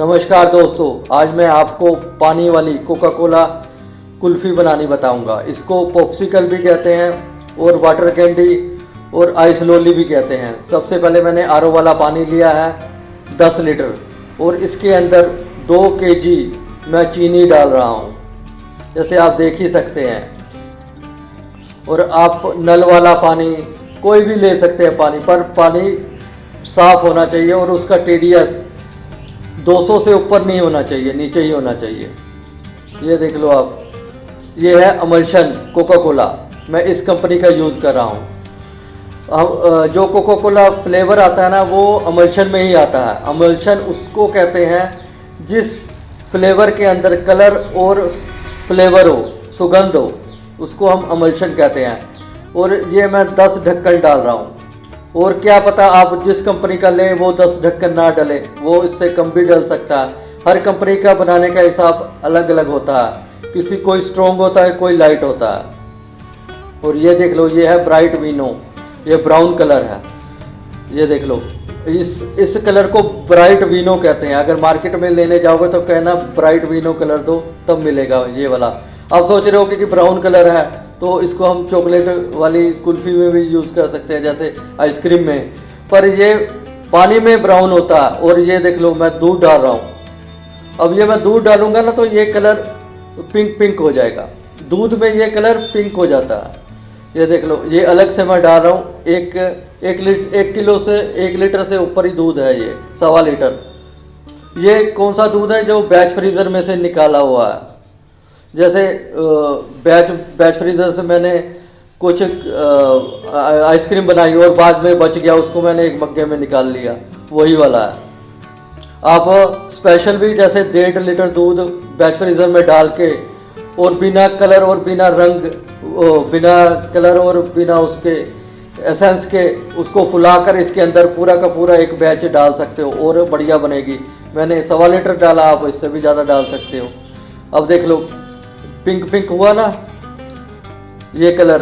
नमस्कार दोस्तों, आज मैं आपको पानी वाली कोका कोला कुल्फ़ी बनानी बताऊंगा। इसको पॉप्सिकल भी कहते हैं और वाटर कैंडी और आइस लोली भी कहते हैं। सबसे पहले मैंने आरओ वाला पानी लिया है 10 लीटर और इसके अंदर 2 केजी मैं चीनी डाल रहा हूँ, जैसे आप देख ही सकते हैं। और आप नल वाला पानी कोई भी ले सकते हैं पानी, पर पानी साफ़ होना चाहिए और उसका टीडीएस 200 से ऊपर नहीं होना चाहिए, नीचे ही होना चाहिए। ये देख लो आप, ये है अमल्शन कोका कोला, मैं इस कंपनी का यूज़ कर रहा हूँ। जो कोका कोला फ्लेवर आता है ना, वो अमल्शन में ही आता है। अमल्शन उसको कहते हैं जिस फ्लेवर के अंदर कलर और फ्लेवर हो, सुगंध हो, उसको हम अमल्शन कहते हैं। और ये मैं 10 ढक्कन डाल रहा हूँ। और क्या पता आप जिस कंपनी का लें वो 10 ढक्कन ना डले, वो इससे कम भी डल सकता है। हर कंपनी का बनाने का हिसाब अलग अलग होता है, किसी कोई स्ट्रॉन्ग होता है, कोई लाइट होता है। और ये देख लो, ये है ब्राइट वीनो, ये ब्राउन कलर है। ये देख लो, इस कलर को ब्राइट वीनो कहते हैं। अगर मार्केट में लेने जाओगे तो कहना ब्राइट वीनो कलर दो, तब मिलेगा ये वाला। आप सोच रहे हो कि ब्राउन कलर है तो इसको हम चॉकलेट वाली कुल्फ़ी में भी यूज़ कर सकते हैं, जैसे आइसक्रीम में, पर ये पानी में ब्राउन होता है। और ये देख लो, मैं दूध डाल रहा हूँ। अब ये मैं दूध डालूंगा ना तो ये कलर पिंक हो जाएगा। दूध में ये कलर पिंक हो जाता है। ये देख लो, ये अलग से मैं डाल रहा हूँ। 1 किलो से 1 लीटर से ऊपर ही दूध है, ये 1.25 लीटर। ये कौन सा दूध है? जो बैच फ्रीज़र में से निकाला हुआ है। जैसे बैच फ्रीज़र से मैंने कुछ आइसक्रीम बनाई और बाद में बच गया, उसको मैंने एक मग्गे में निकाल लिया, वही वाला है। आप स्पेशल भी जैसे 1.5 लीटर दूध बैच फ्रीज़र में डाल के और बिना कलर और बिना रंग, बिना कलर और बिना उसके एसेंस के, उसको फुलाकर इसके अंदर पूरा का पूरा एक बैच डाल सकते हो और बढ़िया बनेगी। मैंने 1.25 लीटर डाला, आप इससे भी ज़्यादा डाल सकते हो। अब देख लो, पिंक हुआ ना ये कलर।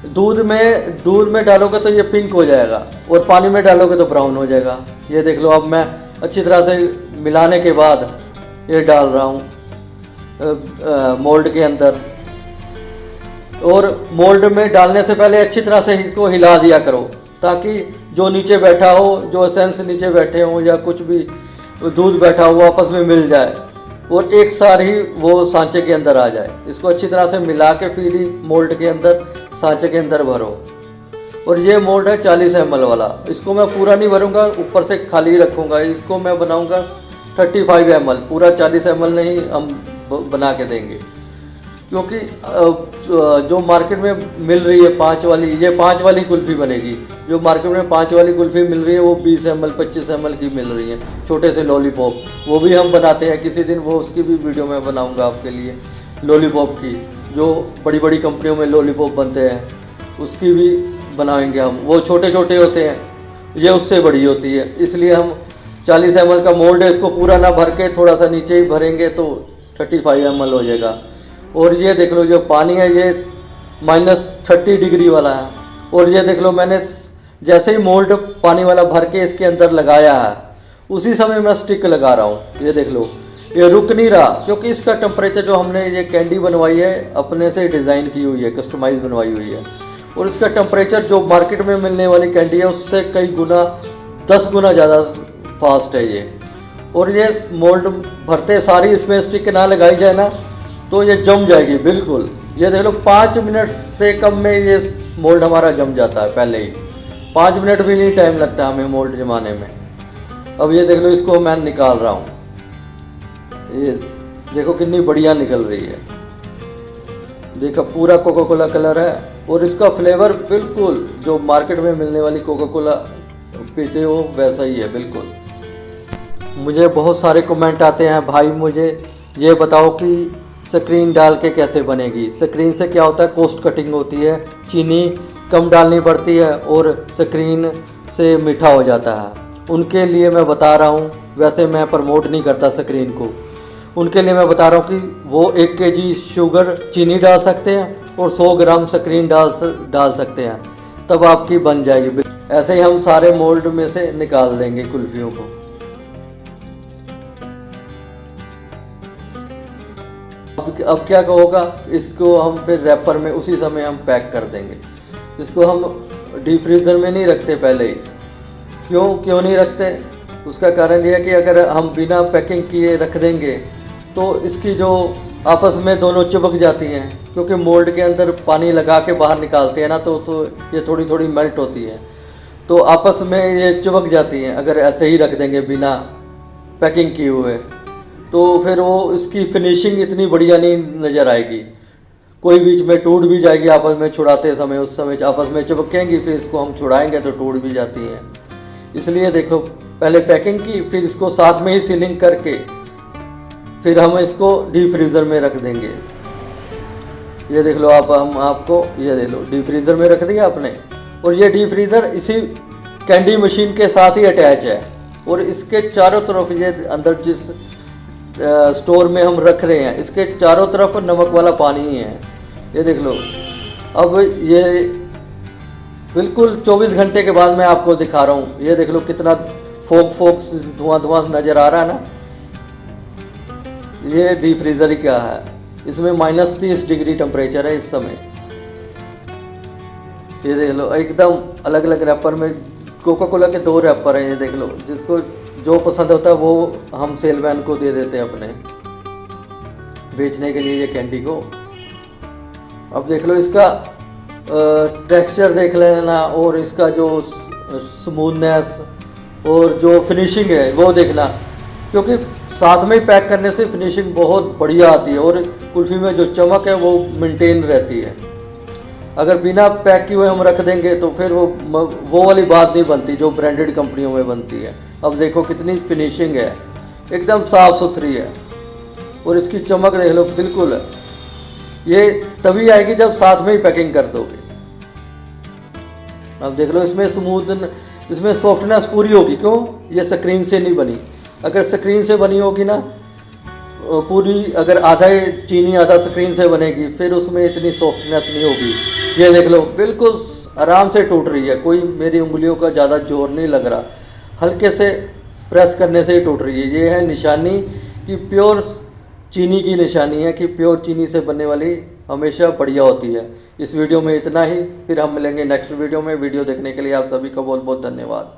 दूध में डालोगे तो ये पिंक हो जाएगा और पानी में डालोगे तो ब्राउन हो जाएगा। ये देख लो, अब मैं अच्छी तरह से मिलाने के बाद ये डाल रहा हूँ मोल्ड के अंदर। और मोल्ड में डालने से पहले अच्छी तरह से इसको हिला दिया करो, ताकि जो नीचे बैठा हो, जो एसेंस नीचे बैठे हो या कुछ भी दूध बैठा हो, आपस में मिल जाए और एक साथ ही वो सांचे के अंदर आ जाए। इसको अच्छी तरह से मिला के फिर ही मोल्ड के अंदर, सांचे के अंदर भरो। और ये मोल्ड है 40 ml वाला। इसको मैं पूरा नहीं भरूंगा, ऊपर से खाली रखूंगा। इसको मैं बनाऊंगा 35 ml, पूरा 40 ml नहीं हम बना के देंगे, क्योंकि जो मार्केट में मिल रही है 5 वाली, ये 5 वाली कुल्फ़ी बनेगी। जो मार्केट में 5 वाली कुल्फ़ी मिल रही है वो 20 ml 25 ml की मिल रही है, छोटे से लॉलीपॉप। वो भी हम बनाते हैं किसी दिन, वो उसकी भी वीडियो मैं बनाऊंगा आपके लिए। लॉलीपॉप की, जो बड़ी बड़ी कंपनियों में लॉलीपॉप बनते हैं, उसकी भी बनाएंगे हम। वो छोटे छोटे होते हैं, ये उससे बड़ी होती है। इसलिए हम 40 ml का मोल्ड है, इसको पूरा ना भर के थोड़ा सा नीचे ही भरेंगे तो 35 ml हो जाएगा। और ये देख लो, जो पानी है ये -30 डिग्री वाला है। और ये देख लो, मैंने जैसे ही मोल्ड पानी वाला भर के इसके अंदर लगाया है, उसी समय मैं स्टिक लगा रहा हूँ। ये देख लो, ये रुक नहीं रहा, क्योंकि इसका टेम्परेचर, जो हमने ये कैंडी बनवाई है अपने से डिज़ाइन की हुई है, कस्टमाइज़ बनवाई हुई है। और इसका टेम्परेचर जो मार्केट में मिलने वाली कैंडी है उससे कई गुना, 10 गुना ज़्यादा फास्ट है ये। और ये मोल्ड भरते सारी इसमें स्टिक ना लगाई जाए ना तो ये जम जाएगी बिल्कुल। ये देख लो, 5 मिनट से कम में ये मोल्ड हमारा जम जाता है। पहले ही 5 मिनट भी नहीं टाइम लगता हमें मोल्ड जमाने में। अब ये देख लो, इसको मैं निकाल रहा हूँ। ये देखो कितनी बढ़िया निकल रही है। देखो, पूरा कोका कोला कलर है और इसका फ्लेवर बिल्कुल जो मार्केट में मिलने वाली कोका कोला पीते हो वैसा ही है बिल्कुल। मुझे बहुत सारे कमेंट आते हैं, भाई मुझे ये बताओ कि स्क्रीन डाल के कैसे बनेगी। स्क्रीन से क्या होता है, कॉस्ट कटिंग होती है, चीनी कम डालनी पड़ती है और स्क्रीन से मीठा हो जाता है। उनके लिए मैं बता रहा हूँ, वैसे मैं प्रमोट नहीं करता स्क्रीन को। उनके लिए मैं बता रहा हूँ कि वो 1 kg शुगर चीनी डाल सकते हैं और 100 ग्राम स्क्रीन डाल सकते हैं, तब आपकी बन जाएगी। ऐसे ही हम सारे मोल्ड में से निकाल देंगे कुल्फ़ियों को। अब क्या होगा, इसको हम फिर रैपर में उसी समय हम पैक कर देंगे। इसको हम डीप फ्रीज़र में नहीं रखते पहले ही। क्यों नहीं रखते? उसका कारण यह है कि अगर हम बिना पैकिंग किए रख देंगे तो इसकी जो आपस में दोनों चिपक जाती हैं, क्योंकि मोल्ड के अंदर पानी लगा के बाहर निकालते हैं ना, तो ये थोड़ी थोड़ी मेल्ट होती है, तो आपस में ये चिपक जाती हैं। अगर ऐसे ही रख देंगे बिना पैकिंग किए हुए तो फिर वो इसकी फिनिशिंग इतनी बढ़िया नहीं नज़र आएगी। कोई बीच में टूट भी जाएगी आपस में छुड़ाते समय, उस समय आपस में चिपकेंगी, फिर इसको हम छुड़ाएंगे तो टूट भी जाती हैं। इसलिए देखो, पहले पैकिंग की, फिर इसको साथ में ही सीलिंग करके फिर हम इसको डीप फ्रीज़र में रख देंगे। ये देख लो आप, हम आपको ये देख लो डीप फ्रीज़र में रख दिया आपने। और ये डीप फ्रीज़र इसी कैंडी मशीन के साथ ही अटैच है, और इसके चारों तरफ ये अंदर जिस स्टोर में हम रख रहे हैं, इसके चारों तरफ नमक वाला पानी ही है। ये देख लो। अब ये बिल्कुल 24 घंटे के बाद मैं आपको दिखा रहा हूँ। ये देख लो कितना फोक धुआं नज़र आ रहा है ना। ये डीप फ्रीज़र ही क्या है, इसमें -30 डिग्री टेम्परेचर है इस समय। ये देख लो, एकदम अलग अलग रैपर में कोका कोला के 2 रैपर हैं। ये देख लो, जिसको जो पसंद होता है वो हम सेलमैन को दे देते हैं अपने बेचने के लिए ये कैंडी को। अब देख लो इसका टेक्सचर देख लेना, और इसका जो स्मूथनेस और जो फिनिशिंग है वो देखना, क्योंकि साथ में ही पैक करने से फिनिशिंग बहुत बढ़िया आती है और कुल्फ़ी में जो चमक है वो मेंटेन रहती है। अगर बिना पैक किए हुए हम रख देंगे तो फिर वो वाली बात नहीं बनती जो ब्रांडेड कंपनियों में बनती है। अब देखो कितनी फिनिशिंग है, एकदम साफ़ सुथरी है, और इसकी चमक देख लो बिल्कुल है। ये तभी आएगी जब साथ में ही पैकिंग कर दोगे। अब देख लो, इसमें सॉफ्टनेस पूरी होगी। क्यों? ये स्क्रीन से नहीं बनी। अगर स्क्रीन से बनी होगी ना पूरी, अगर आधा चीनी आधा स्क्रीन से बनेगी, फिर उसमें इतनी सॉफ्टनेस नहीं होगी। ये देख लो, बिल्कुल आराम से टूट रही है, कोई मेरी उंगलियों का ज़्यादा जोर नहीं लग रहा, हल्के से प्रेस करने से ही टूट रही है। ये है निशानी कि प्योर चीनी की निशानी है कि प्योर चीनी से बनने वाली हमेशा बढ़िया होती है। इस वीडियो में इतना ही, फिर हम मिलेंगे नेक्स्ट वीडियो में। वीडियो देखने के लिए आप सभी का बहुत बहुत धन्यवाद।